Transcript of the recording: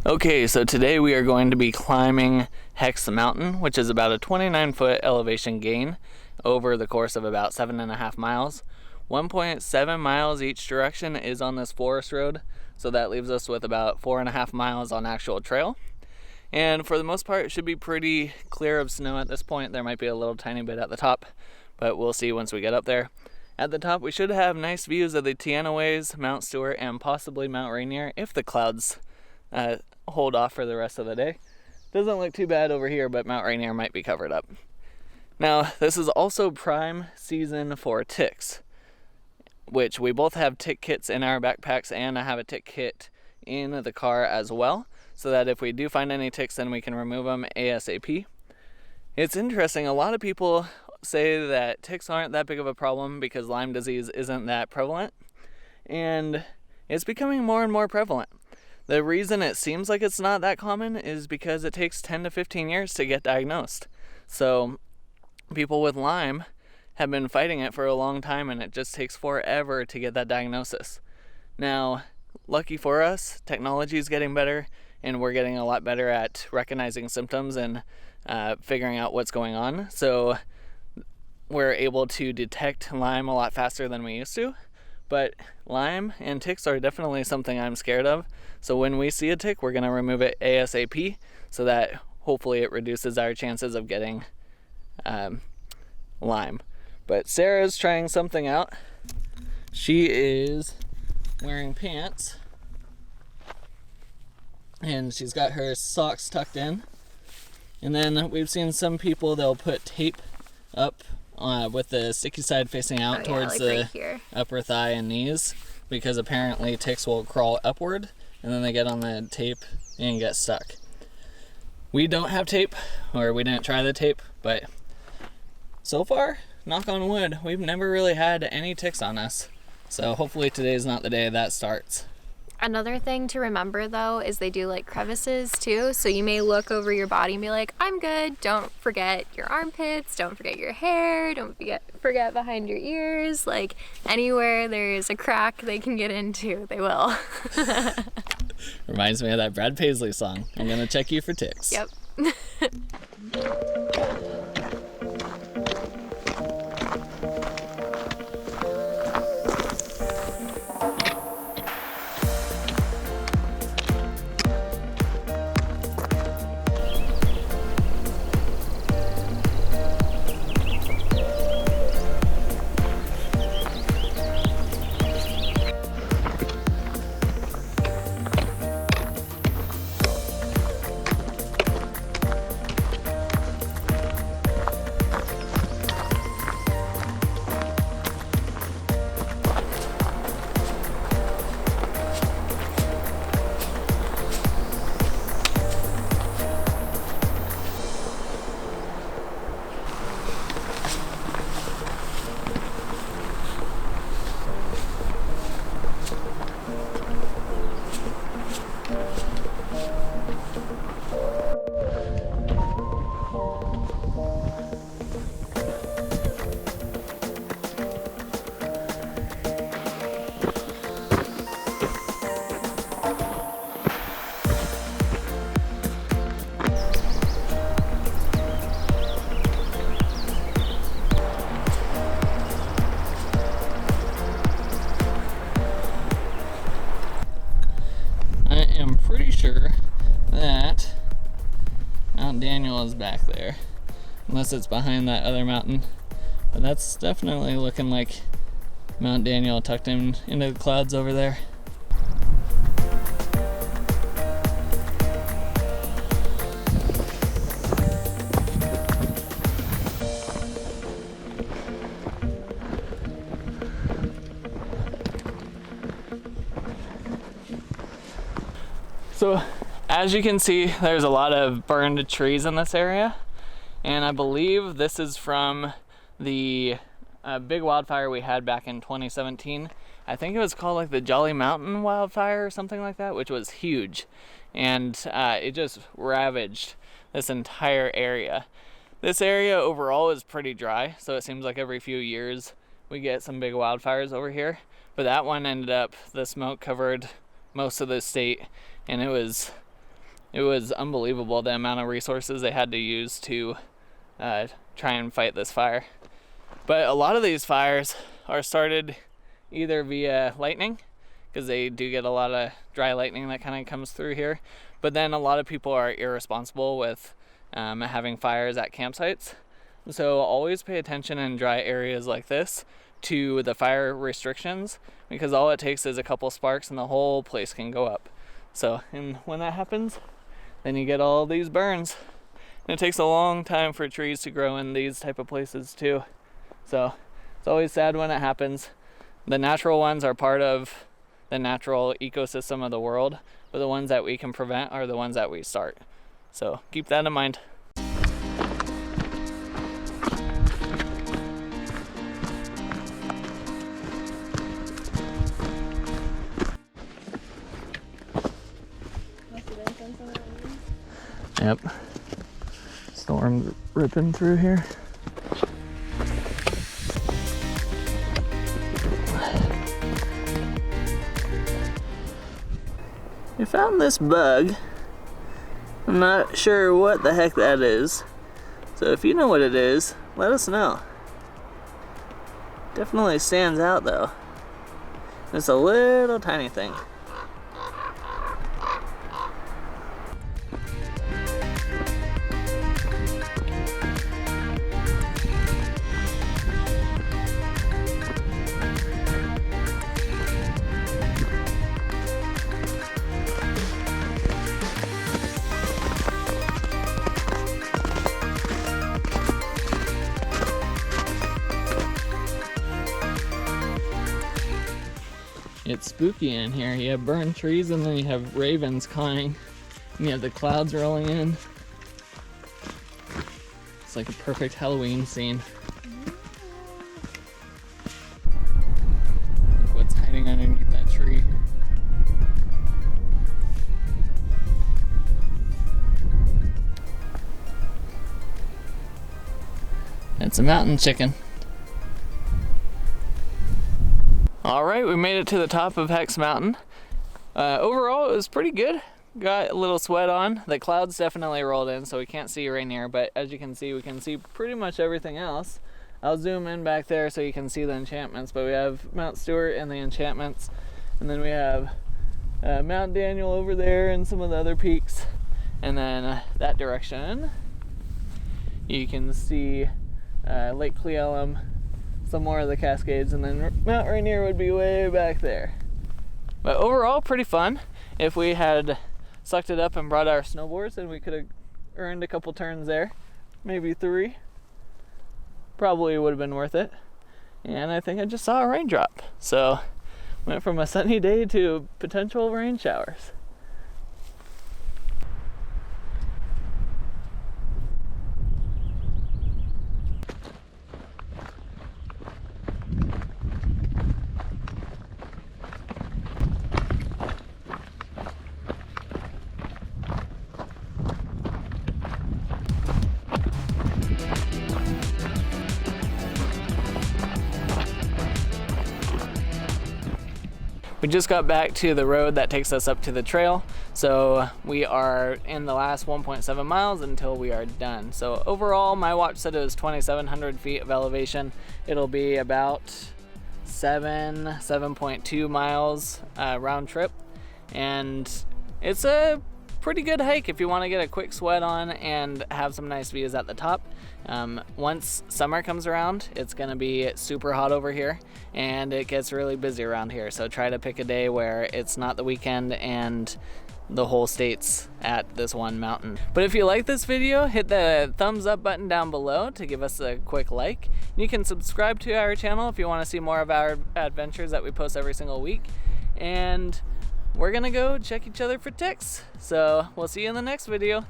Okay, so today we are going to be climbing Hex Mountain, which is about a 29-foot elevation gain over the course of about 7.5 miles. 1.7 miles each direction is on this forest road, so that leaves us with about 4.5 miles on actual trail. And for the most part, it should be pretty clear of snow at this point. There might be a little tiny bit at the top, but we'll see once we get up there. At the top, we should have nice views of the Teanaways, Mount Stewart, and possibly Mount Rainier if the clouds hold off for the rest of the day. Doesn't look too bad over here, but Mount Rainier might be covered up. Now, this is also prime season for ticks, which we both have tick kits in our backpacks, and I have a tick kit in the car as well, so that if we do find any ticks, then we can remove them ASAP. It's interesting, a lot of people say that ticks aren't that big of a problem because Lyme disease isn't that prevalent, and it's becoming more and more prevalent. The reason it seems like it's not that common is because it takes 10 to 15 years to get diagnosed. So people with Lyme have been fighting it for a long time, and it just takes forever to get that diagnosis. Now, lucky for us, technology is getting better, and we're getting a lot better at recognizing symptoms and figuring out what's going on. So we're able to detect Lyme a lot faster than we used to. But Lyme and ticks are definitely something I'm scared of. So when we see a tick, we're going to remove it ASAP so that hopefully it reduces our chances of getting Lyme. But Sarah's trying something out. She is wearing pants, and she's got her socks tucked in. And then we've seen some people, they'll put tape up with the sticky side facing out towards the right upper thigh and knees, because apparently ticks will crawl upward and then they get on the tape and get stuck. We don't have tape, or we didn't try the tape, but so far, knock on wood, we've never really had any ticks on us. So hopefully today's not the day that starts. Another thing to remember though is they do like crevices too, so you may look over your body and be like, I'm good. Don't forget your armpits, don't forget your hair, don't forget behind your ears. Like anywhere there is a crack they can get into, they will. Reminds me of that Brad Paisley song, I'm gonna check you for ticks. Yep. Pretty sure that Mount Daniel is back there, unless it's behind that other mountain, but that's definitely looking like Mount Daniel tucked in into the clouds over there. So as you can see, there's a lot of burned trees in this area, and I believe this is from the big wildfire we had back in 2017. I think it was called like the Jolly Mountain wildfire or something like that, which was huge, and it just ravaged this entire area. This area overall is pretty dry, so it seems like every few years we get some big wildfires over here, but that one ended up, the smoke covered most of the state, and it was it was unbelievable the amount of resources they had to use to try and fight this fire. But a lot of these fires are started either via lightning, because they do get a lot of dry lightning that kind of comes through here, but then a lot of people are irresponsible with having fires at campsites. So always pay attention in dry areas like this to the fire restrictions, because all it takes is a couple sparks and the whole place can go up. So, and when that happens, then you get all these burns. And it takes a long time for trees to grow in these type of places too. So it's always sad when it happens. The natural ones are part of the natural ecosystem of the world, but the ones that we can prevent are the ones that we start. So keep that in mind. Yep. Storm's ripping through here. We found this bug. I'm not sure what the heck that is. So if you know what it is, let us know. Definitely stands out though. It's a little tiny thing. It's spooky in here. You have burned trees and then you have ravens cawing. And you have the clouds rolling in. It's like a perfect Halloween scene. Look what's hiding underneath that tree. It's a mountain chicken. Alright, we made it to the top of Hex Mountain. Overall, it was pretty good. Got a little sweat on. The clouds definitely rolled in, so we can't see Rainier, but as you can see, we can see pretty much everything else. I'll zoom in back there so you can see the enchantments, but we have Mount Stewart and the enchantments, and then we have Mount Daniel over there and some of the other peaks. And then that direction, you can see Lake Cleellum, some more of the Cascades, and then Mount Rainier would be way back there. But overall, pretty fun. If we had sucked it up and brought our snowboards, then we could have earned a couple turns there, maybe 3. Probably would have been worth it. And I think I just saw a raindrop. So went from a sunny day to potential rain showers. We just got back to the road that takes us up to the trail, so we are in the last 1.7 miles until we are done. So overall, my watch said it was 2,700 feet of elevation. It'll be about 7.2 miles round trip, and it's a pretty good hike if you want to get a quick sweat on and have some nice views at the top. Once summer comes around, it's going to be super hot over here and it gets really busy around here, so try to pick a day where it's not the weekend and the whole state's at this one mountain. But if you like this video, hit the thumbs up button down below to give us a quick like. You can subscribe to our channel if you want to see more of our adventures that we post every single week, and we're gonna go check each other for ticks. So we'll see you in the next video.